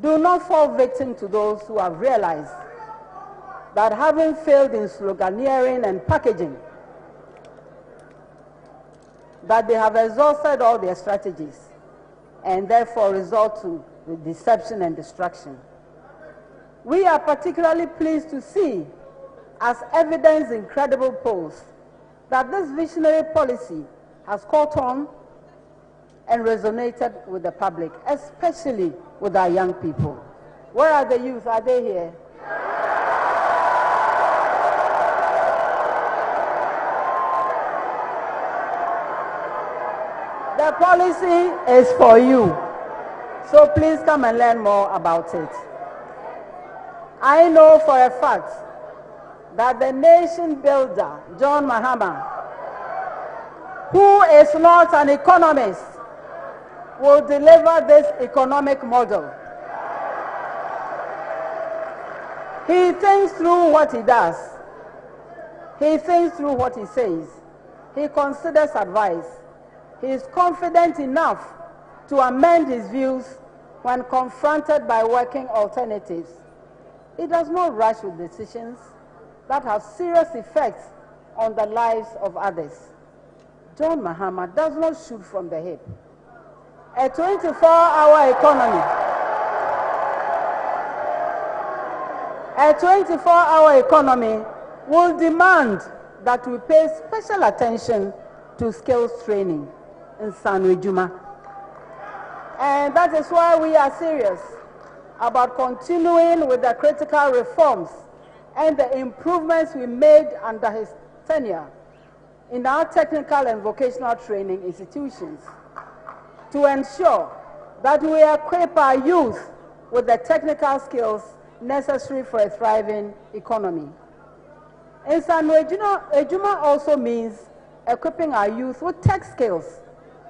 Do not fall victim to those who have realized that having failed in sloganeering and packaging, that they have exhausted all their strategies and therefore resort to deception and destruction. We are particularly pleased to see, as evidence in credible polls, that this visionary policy has caught on and resonated with the public, especially with our young people. Where are the youth? Are they here? The policy is for you, so please come and learn more about it. I know for a fact that the nation builder, John Mahama, who is not an economist, will deliver this economic model. He thinks through what he does. He thinks through what he says. He considers advice. He is confident enough to amend his views when confronted by working alternatives. He does not rush with decisions that have serious effects on the lives of others. John Mahama does not shoot from the hip. A 24-hour economy. A 24-hour economy will demand that we pay special attention to skills training in Sanwejuma. And that is why we are serious about continuing with the critical reforms and the improvements we made under his tenure in our technical and vocational training institutions to ensure that we equip our youth with the technical skills necessary for a thriving economy. In Sanwejuma also means equipping our youth with tech skills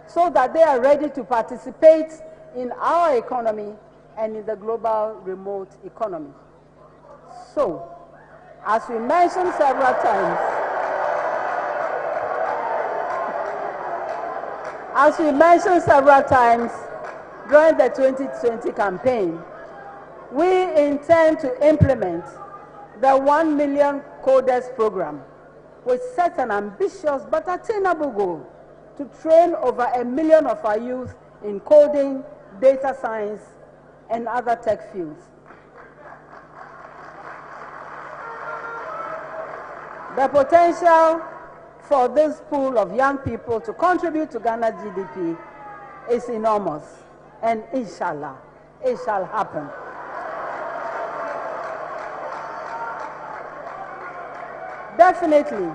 so that they are ready to participate in our economy and in the global remote economy. So, as we mentioned several times, during the 2020 campaign, we intend to implement the 1 million coders program, which sets an ambitious but attainable goal to train over 1 million of our youth in coding, data science, and other tech fields. The potential for this pool of young people to contribute to Ghana's GDP is enormous, and inshallah, it shall happen. Definitely,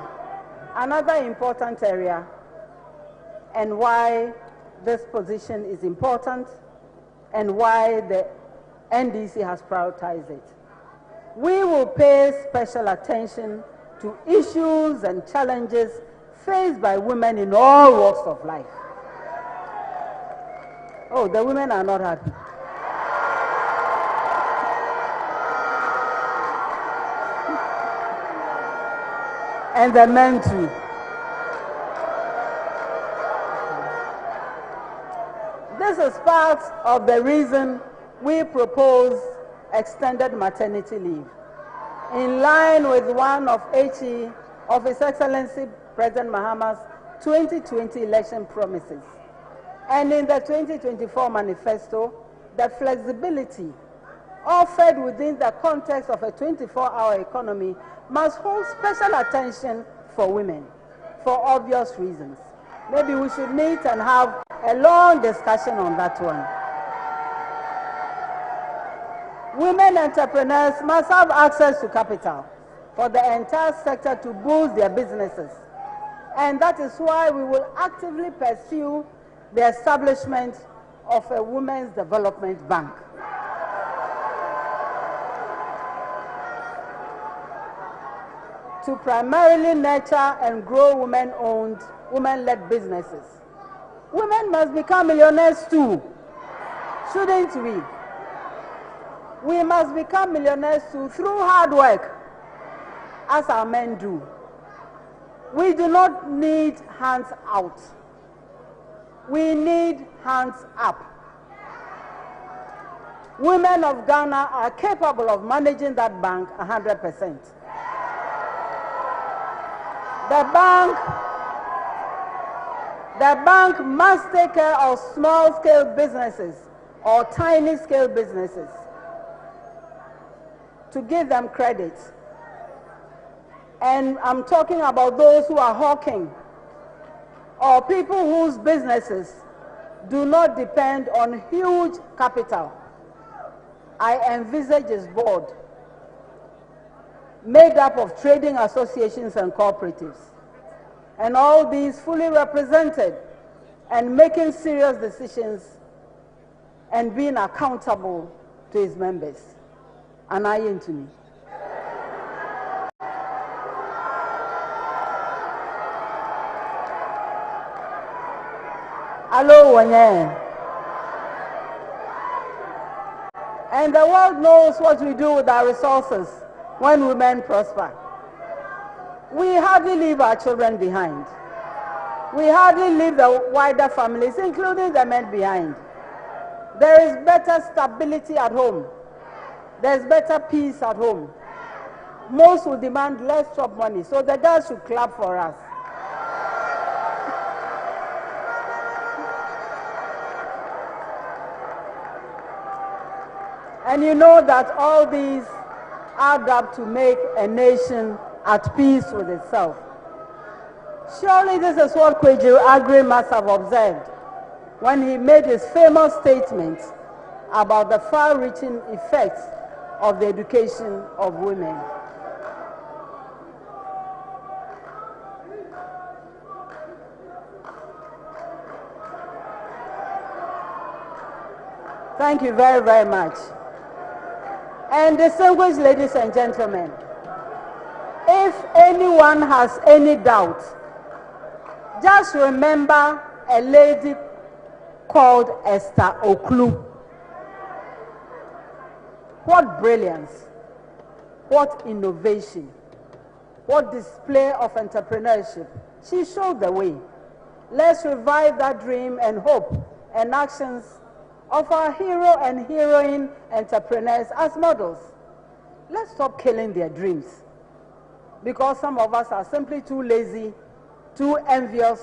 another important area, and why this position is important, and why the NDC has prioritized it. We will pay special attention to issues and challenges faced by women in all walks of life. Oh, the women are not happy. And the men too. This is part of the reason we propose extended maternity leave, in line with one of His Excellency President Mahama's 2020 election promises. And in the 2024 manifesto, the flexibility offered within the context of a 24-hour economy must hold special attention for women, for obvious reasons. Maybe we should meet and have a long discussion on that one. Women entrepreneurs must have access to capital for the entire sector to boost their businesses. And that is why we will actively pursue the establishment of a Women's Development Bank. To primarily nurture and grow women-owned, women-led businesses. Women must become millionaires too, shouldn't we? We must become millionaires too through hard work, as our men do. We do not need hands out. We need hands up. Women of Ghana are capable of managing that bank 100%. The bank must take care of small-scale businesses or tiny-scale businesses to give them credit. And I'm talking about those who are hawking or people whose businesses do not depend on huge capital. I envisage this board made up of trading associations and cooperatives, and all these fully represented and making serious decisions and being accountable to its members. And I into me. Hello, Wanye. And the world knows what we do with our resources when women prosper. We hardly leave our children behind. We hardly leave the wider families, including the men, behind. There is better stability at home. There's better peace at home. Most will demand less chop money, so the girls should clap for us. And you know that all these add up to make a nation at peace with itself. Surely this is what Kweju Agri must have observed when he made his famous statement about the far-reaching effects of the education of women. Thank you very, very much. And distinguished ladies and gentlemen, if anyone has any doubt, just remember a lady called Esther Oklu. What brilliance, what innovation, what display of entrepreneurship. She showed the way. Let's revive that dream and hope and actions of our hero and heroine entrepreneurs as models. Let's stop killing their dreams, because some of us are simply too lazy, too envious,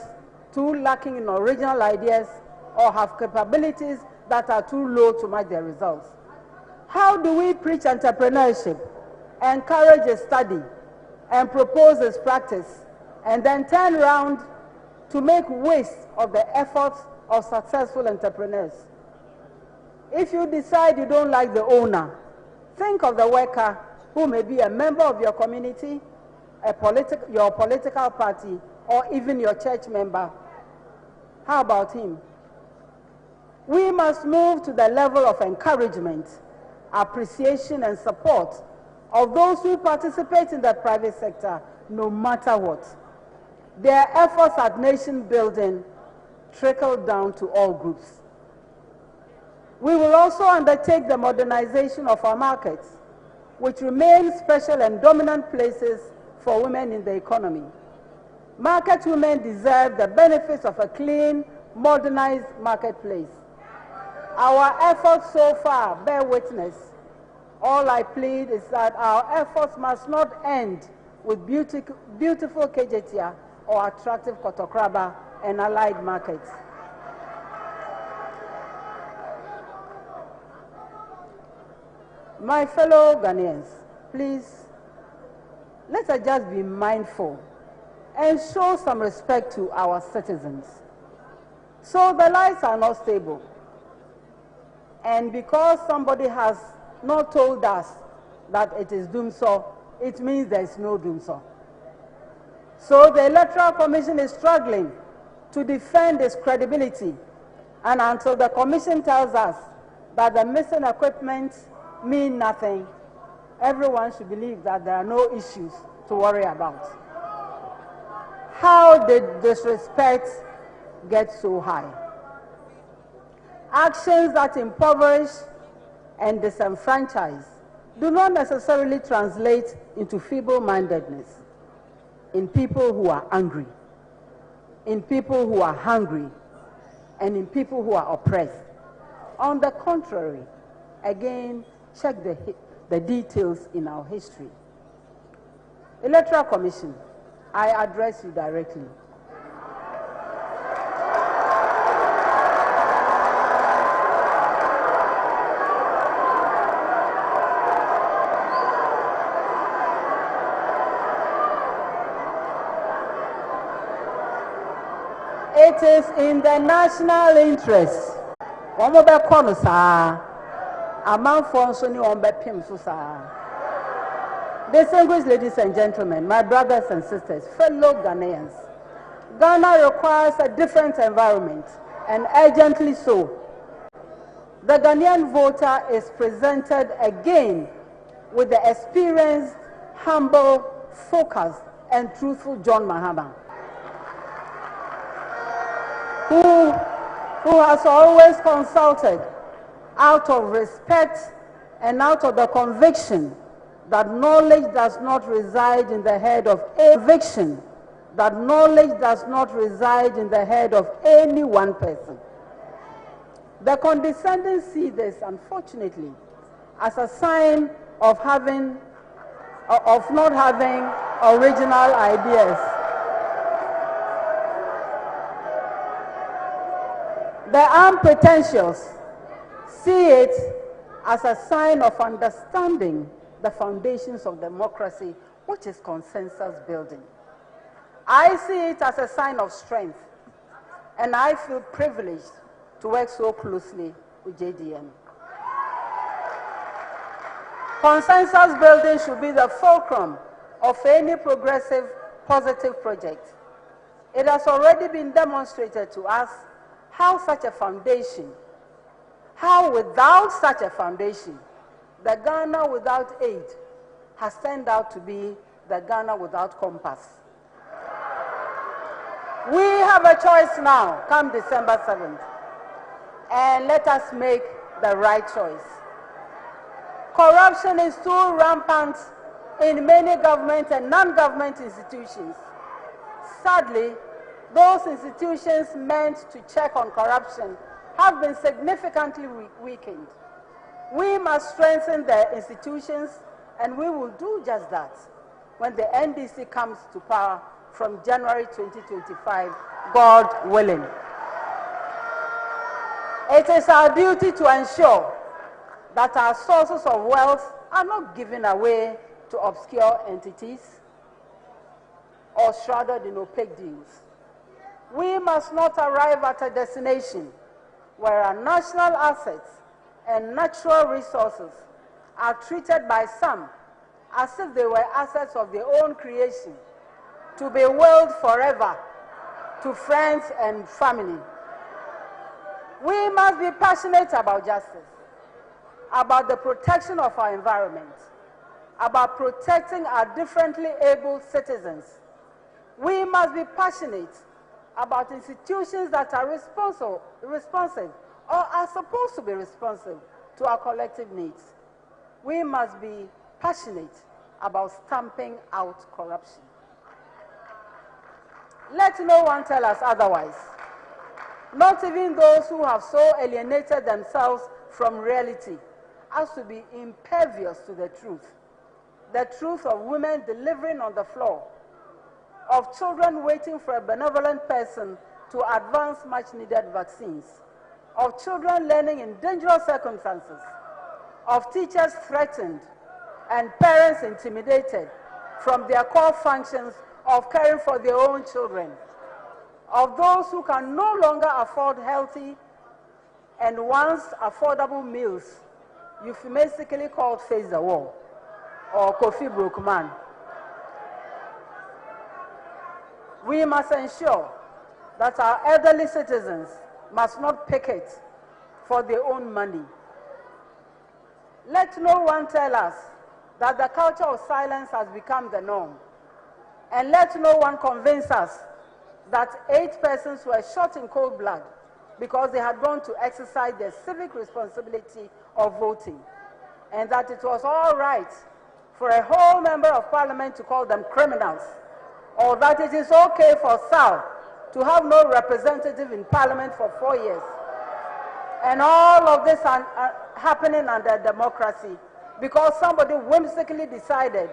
too lacking in original ideas, or have capabilities that are too low to match their results. How do we preach entrepreneurship, encourage a study, and propose its practice, and then turn around to make waste of the efforts of successful entrepreneurs? If you decide you don't like the owner, think of the worker who may be a member of your community, your political party, or even your church member. How about him? We must move to the level of encouragement, appreciation, and support of those who participate in the private sector, no matter what. Their efforts at nation building trickle down to all groups. We will also undertake the modernization of our markets, which remain special and dominant places for women in the economy. Market women deserve the benefits of a clean, modernized marketplace. Our efforts so far bear witness. All I plead is that our efforts must not end with beautiful Kejetia or attractive Kotokraba and allied markets. My fellow Ghanaians, please, let us just be mindful and show some respect to our citizens. So the lights are not stable. And because somebody has not told us that it is doom so, it means there is no doom so. So the Electoral Commission is struggling to defend its credibility. And until the Commission tells us that the missing equipment mean nothing, everyone should believe that there are no issues to worry about. How did disrespect get so high? Actions that impoverish and disenfranchise do not necessarily translate into feeble-mindedness in people who are angry, in people who are hungry, and in people who are oppressed. On the contrary, Again, check the details in our history. Electoral Commission, I address you directly. It is in the national interest. Distinguished ladies and gentlemen, my brothers and sisters, fellow Ghanaians, Ghana requires a different environment, and urgently so. The Ghanaian voter is presented again with the experienced, humble, focused, and truthful John Mahama, who has always consulted out of respect and out of the conviction that knowledge does not reside in the head of conviction, that knowledge does not reside in the head of any one person. The condescending see this, unfortunately, as a sign of not having original ideas. The unpretentious see it as a sign of understanding the foundations of democracy, which is consensus building. I see it as a sign of strength, and I feel privileged to work so closely with JDM. Consensus building should be the fulcrum of any progressive, positive project. It has already been demonstrated to us how without such a foundation, the Ghana without aid has turned out to be the Ghana without compass. We have a choice now, come December 7th, and let us make the right choice. Corruption is too rampant in many government and non-government institutions. Sadly, those institutions meant to check on corruption have been significantly weakened. We must strengthen the institutions, and we will do just that when the NDC comes to power from January 2025, God willing. It is our duty to ensure that our sources of wealth are not given away to obscure entities or shrouded in opaque deals. We must not arrive at a destination where our national assets and natural resources are treated by some as if they were assets of their own creation, to be willed forever to friends and family. We must be passionate about justice, about the protection of our environment, about protecting our differently abled citizens. We must be passionate about institutions that are responsive or are supposed to be responsive to our collective needs. We must be passionate about stamping out corruption. Let no one tell us otherwise. Not even those who have so alienated themselves from reality as to be impervious to the truth of women delivering on the floor, of children waiting for a benevolent person to advance much-needed vaccines, of children learning in dangerous circumstances, of teachers threatened and parents intimidated from their core functions of caring for their own children, of those who can no longer afford healthy and once affordable meals, euphemistically called face the wall, or KOFI broke man. We must ensure that our elderly citizens must not picket for their own money. Let no one tell us that the culture of silence has become the norm. And let no one convince us that 8 persons were shot in cold blood because they had gone to exercise their civic responsibility of voting, and that it was all right for a whole member of parliament to call them criminals, or that it is okay for Sal to have no representative in parliament for 4 years. And all of this are happening under democracy because somebody whimsically decided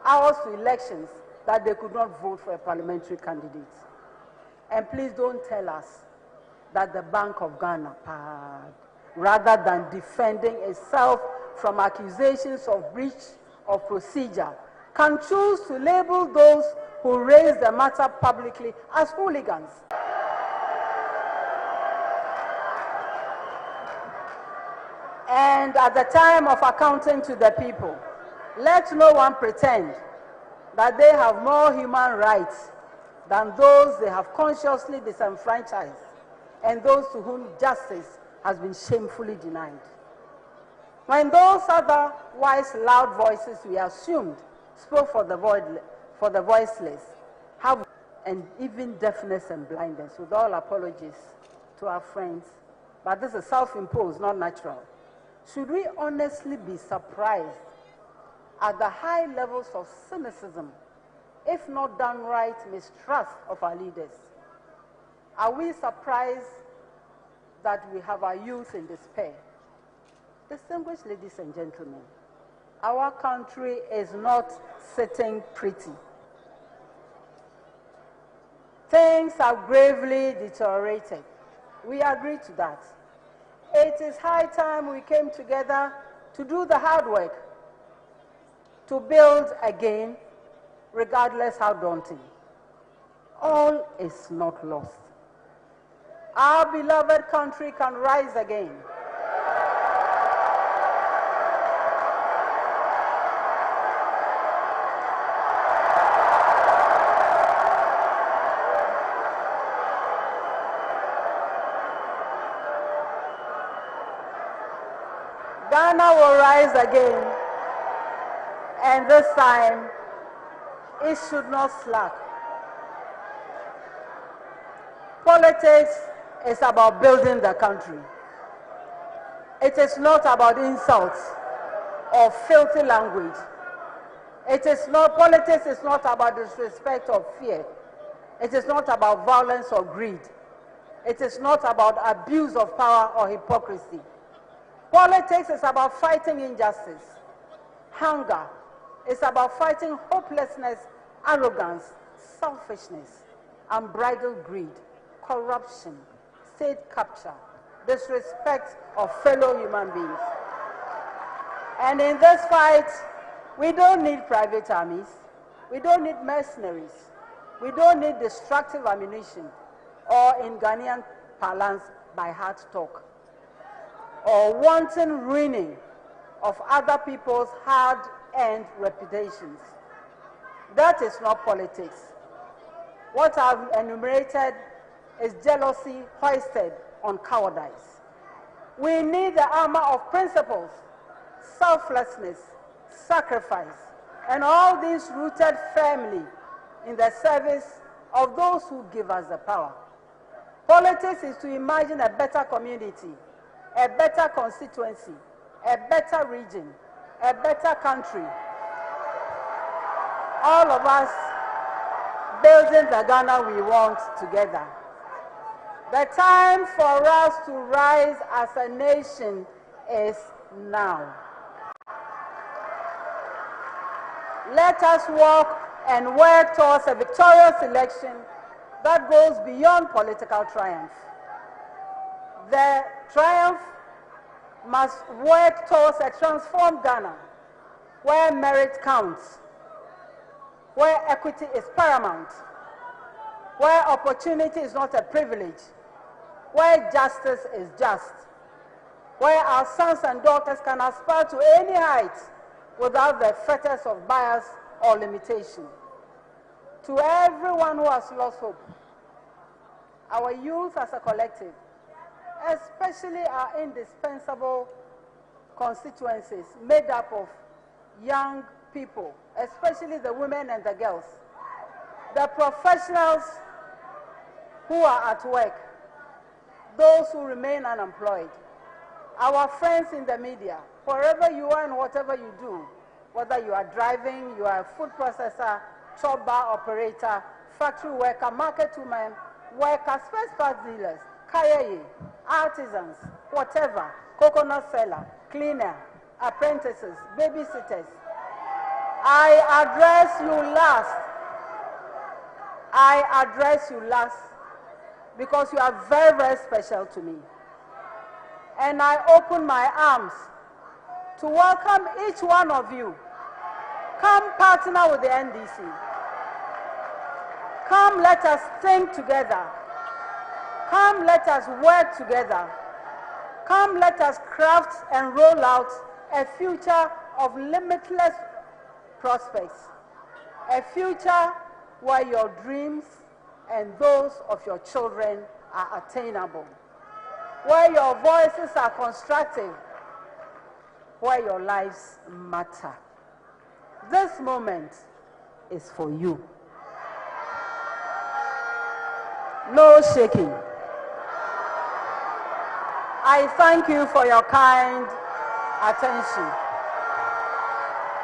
hours to elections that they could not vote for a parliamentary candidate. And please don't tell us that the Bank of Ghana, rather than defending itself from accusations of breach of procedure, can choose to label those who raise the matter publicly as hooligans. And at the time of accounting to the people, let no one pretend that they have more human rights than those they have consciously disenfranchised and those to whom justice has been shamefully denied. When those otherwise loud voices we assumed spoke for the voiceless, have and even deafness and blindness, with all apologies to our friends, but this is self-imposed, not natural. Should we honestly be surprised at the high levels of cynicism, if not downright mistrust of our leaders? Are we surprised that we have our youth in despair? Distinguished ladies and gentlemen, our country is not sitting pretty. Things have gravely deteriorated. We agree to that. It is high time we came together to do the hard work, to build again, regardless how daunting. All is not lost. Our beloved country can rise again. Ghana will rise again, and this time it should not slack. Politics is about building the country. It is not about insults or filthy language. Politics is not about disrespect or fear. It is not about violence or greed. It is not about abuse of power or hypocrisy. Politics is about fighting injustice, hunger. It's about fighting hopelessness, arrogance, selfishness, unbridled greed, corruption, state capture, disrespect of fellow human beings. And in this fight, we don't need private armies. We don't need mercenaries. We don't need destructive ammunition, or in Ghanaian parlance, by heart talk, or wanton ruining of other people's hard-earned reputations. That is not politics. What I've enumerated is jealousy hoisted on cowardice. We need the armor of principles, selflessness, sacrifice, and all these rooted firmly in the service of those who give us the power. Politics is to imagine a better community, a better constituency, a better region, a better country. All of us building the Ghana we want together. The time for us to rise as a nation is now. Let us walk and work towards a victorious election that goes beyond political triumph. The triumph must work towards a transformed Ghana, where merit counts, where equity is paramount, where opportunity is not a privilege, where justice is just, where our sons and daughters can aspire to any height without the fetters of bias or limitation. To everyone who has lost hope, our youth as a collective, especially our indispensable constituencies made up of young people, especially the women and the girls, the professionals who are at work, those who remain unemployed, our friends in the media, wherever you are and whatever you do, whether you are driving, you are a food processor, chop bar operator, factory worker, market woman, workers, first class dealers, kaya, artisans, whatever, coconut seller, cleaner, apprentices, babysitters, I address you last. I address you last because you are very, very special to me. And I open my arms to welcome each one of you. Come partner with the NDC. Come, let us think together. Come, let us work together. Come, let us craft and roll out a future of limitless prospects. A future where your dreams and those of your children are attainable. Where your voices are constructive. Where your lives matter. This moment is for you. No shaking. I thank you for your kind attention.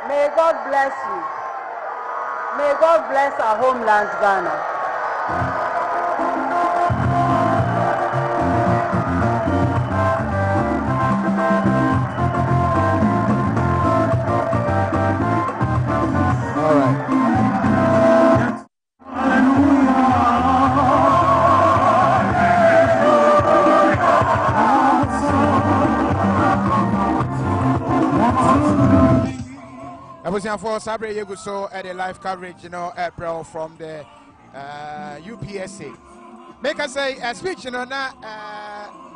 May God bless you. May God bless our homeland, Ghana. For Sabre Yeguso at the live coverage, April from the UPSA. Make us say a speech, na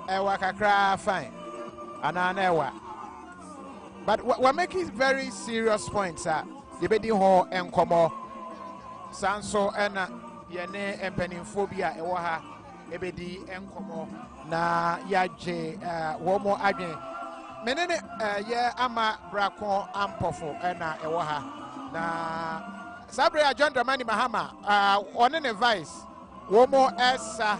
wakakra fine, ananewa. But we're making very serious points. The bedding hall and como Sanso and Yane and Peninphobia, Ewaha, Ebedi and como na Yaje, Womo Agyemang. Menene ama brako ampofo na ewoha na Sabre John Dramani Mahama one ne vice womo esa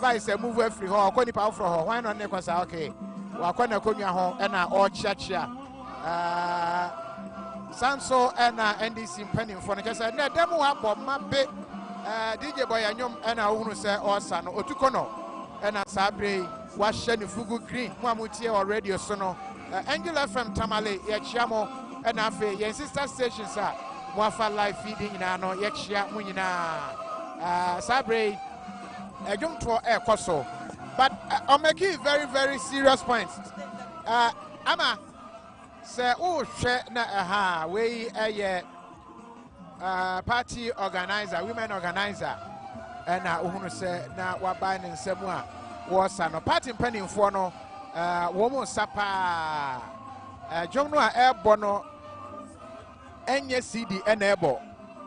vice move free ho akoni pa fro ho wan no ne kwasa okay wakona konwa ho na o chiachia Sanso na NDC mpanimfo no kesa na demo abọ mabe DJ Boy anyom na ohunu se osa no otukono na Sabre washye ni fugu green mo amutie o radio so no Angela FM Tamale yechiamo na afa yen sister stations a mo afa live feeding na no yechia mo nyina Sabre ejum to ekoso but I'm making very, very serious points. Ama say oh hwe na we party organizer, women organizer na ohunu say na wabai ne nsemu a wosa no party mpanimfo no womo sapa jom no a ebo no enye CD na ebo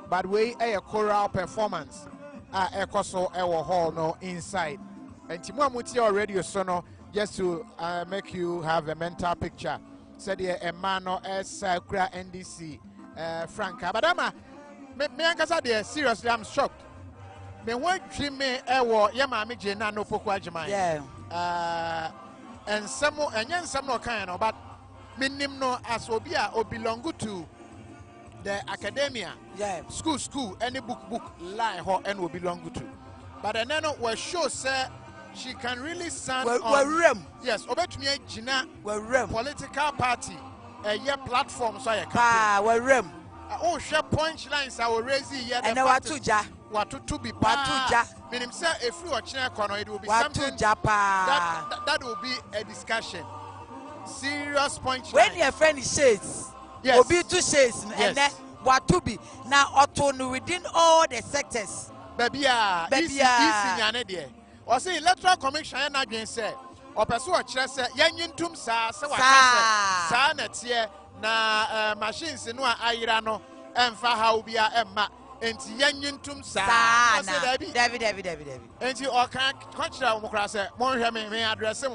but we choral performance ekoso ewo hall no inside and timu amuti already so no just to make you have a mental picture said the emano kura NDC Franka but me ankasa there seriously I'm shocked. Me want dream me ewo yamami jena no Opoku Agyemang. Yeah. And some no kind of but minim no as obia o belong to the academia. Yeah. School any book lie ho and will belong to. But then no we show say she can really stand on. Yes, obetumi jina political party a platform so ya can. Oh, share punchlines I will raise here. And what to be part. Meaning, sir, if you are China, it will be something that will be a discussion. Serious punchlines. When your friend is shades, yes, will be two shades, and then what to be now auto within all the sectors. Baby, easy, or say electoral commission again say, or pursue a chess, Yanyin Tum Sa, Sa, netie. Na machines no ayirano emfa haubia emma enti yanyentum sa David enti o kan kwachira wo kra se mo hwe me address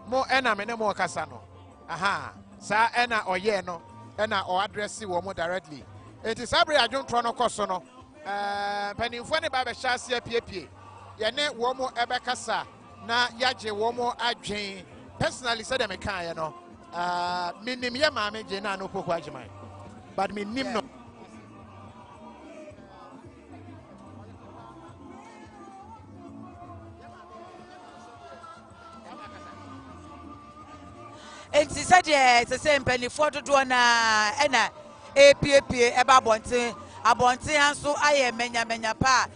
mo ena me ne mo kasa no aha sa ena oye no ena o address wo mo directly enti Sabre adwontro no koso no panimfo ne ba be hyase piepie ye ne wo mo ebe kasa na yaje wo mo adwen personally said me kan ye no minim ye maame je na no Opoku Agyemang but minim no said it's the same penny for to do na APAP eba abonte anso aye menya pa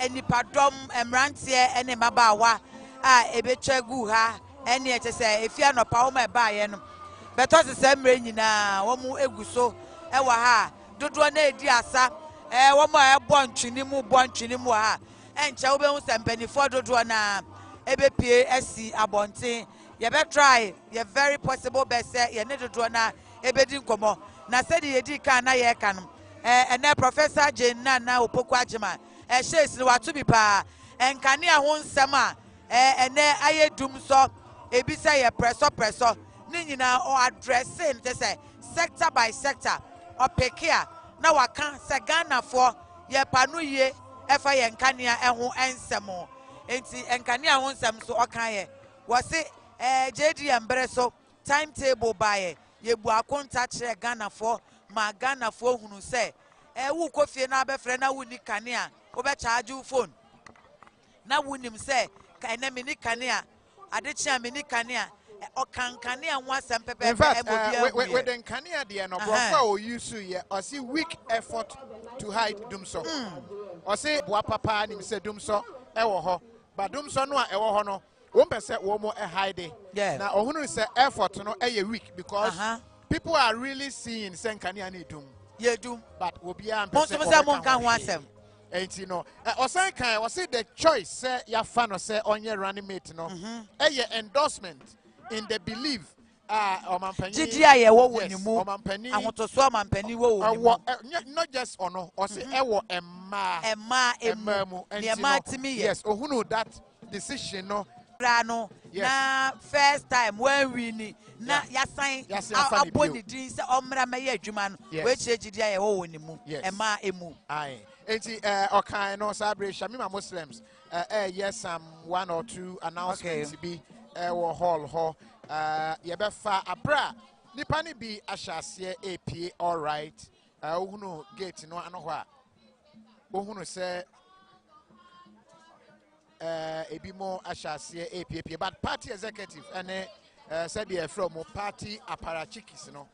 enipadom emrantie ene mabawa a ebetwa gu ha ene eche se efia no pa wo ma ba ye no beto se semre nyina wo mu eguso ewa ha dodo na edi asa wo ma ebo ntwini mu ha enche wo be hu sempani for dodo na ebepie esi abonte ye be try ye very possible be say ye ne dodo na ebedi nkomo na said ye di kan na ye kan ene Professor Jane na Opoku Agyemang shares ni watu bi pa enkane a ho nsem a ene ayedum so ebi say ye presso ni nyina o addressing te say sector by sector opekia na waka se Ghana for ye panu ye efa ye nkane a ho ensem enti enkane a ho nsem so okan ye wo se JD embre so timetable by ye bu akonta kire Ghana for ma Ghana for hunu se wu KOFI na abefre na wuni kane a wo be charge phone na wunim se na me ni kane a adechi a me ni kane a okankane a ho asem pepe with the kane a de no brofo o use ye or see weak effort to hide dum so or say boa papa nim se dum so e wo ho but dum so no a e wo ho no wo pese wo mo e hide na ohunu se effort no e weak because people are really seeing say kane a na dum ye do but obia mpese mo kan ho asem enti no osan kan we say the choice say ya fa no say onye running mate no ye endorsement in the belief omampani gidi aye wo woni mu ahotoso omampani wo woni mu not just ono o say ewo emma mu yes ohunu that decision no na first time when we ni na yasan aboni din se omra meye adwuma no we chegidi aye wo woni mu emma emu ai enti okan no celebration me Muslims yes some one or two announcements be wo hall ho ye be fa abra nipa ni bi ahyase apie all right ohunu gate no ano ho a ohunu se ebi mo ahyase apie but party executive ene said the from party apparatchikis no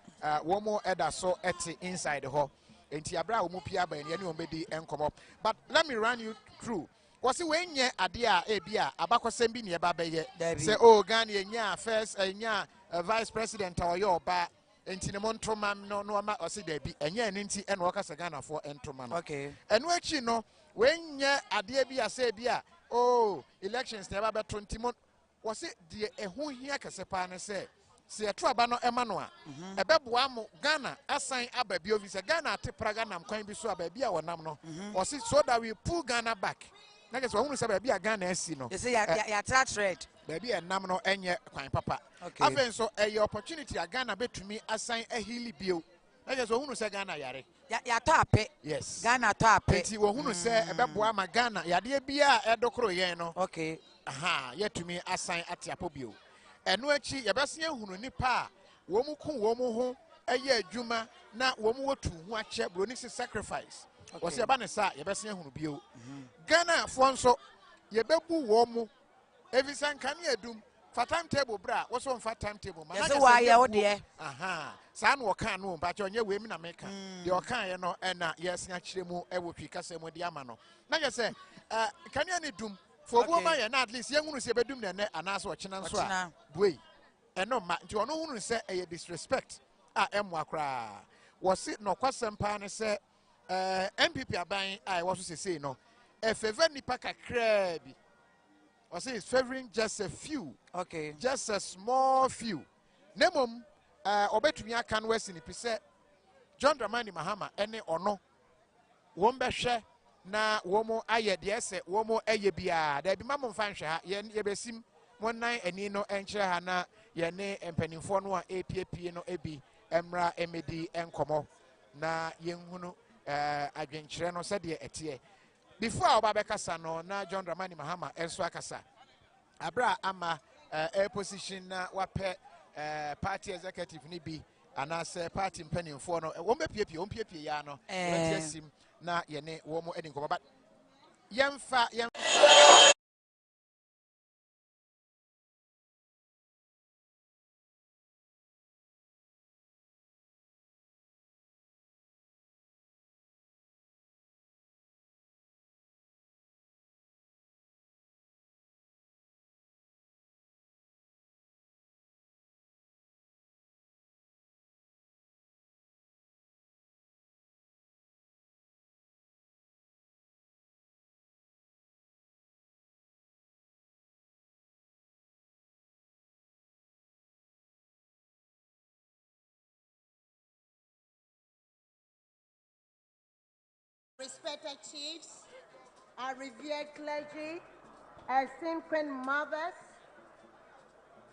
wo mo eda so eti inside ho enti abra wo mo pia ban ye ne ombedi enkomo but let me run you through was when ye ade a ebia abakosem bi ne eba beye say oh Ghana enya first enya vice president or your ba enti ne montoma no ma o se da bi enya ne nti ene wo kasa Ghana for entoma no okay eno achi no when ye ade bi ase bia oh elections ne eba be 20 mon was it the ehu hia kasepa ne say se eto aba no ema no a ebeboa mo Ghana asan aba bi office Ghana ate praga nam kwan bi so aba bi a wonam no was it so that we pull Ghana back na guess wonu say ba bi a Ghana asi no you say ya trade ba bi enam no enye kwan papa afen so your opportunity a Ghana betumi asan ahili bio na guess wonu say Ghana yare ya tape yes Ghana tape enti wonu say ebeboa ma Ghana yade bia edokoro yen no okay yetumi asan atiapo bio eno achi yebese ehunu nipa a wo mu ku wo mu ho eye adwuma na wo mu wotu hu ache bronix sacrifice wo se ba ne sa yebese ehunu bio Ghana fo nso yebebu wo mu evisan kan edum fa timetable bra wo so mfa timetable ma na se wa ye wo de sa na wo kan no ba che onye we mi na meka de wo kan ye no na yes nya kire mu ewo twi kasa mu de ama no na ye se kan ye ne dum for woman ye na at least ye hunu se bedum ne anaso ochina nso a boy eno ma nti ono hunu se e disrespect emu akra wo se no kwasem pa ne se MPP aban wo so se no e favor nipa kakra bi wo se is favoring just a few just a small few nemom obetumi aka no wasi ni pise John Dramani Mahama ene ono wo mbehwe na womo aye de ese womo eye bia da bi mamon fa nhwe ha ye besim monnan ani no enkyere ha na ye ne empanimfo no a APP no ebi emra emedi enkomo na yenhunu adwenkyere no se de etie before oba bekasa no na John Dramani Mahama enso akasa abra ama a position na wape party executive ni bi anase party mpanimfo no wo mpiepie ya no wetim na yene wo mo edi nkoba but yemfa Respected chiefs, our revered clergy, esteemed queen mothers,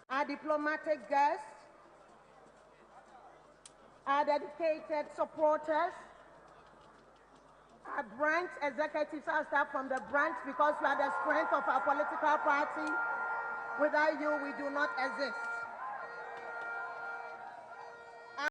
our diplomatic guests, our dedicated supporters, our branch executives, our staff from the branch, because you are the strength of our political party. Without you, we do not exist.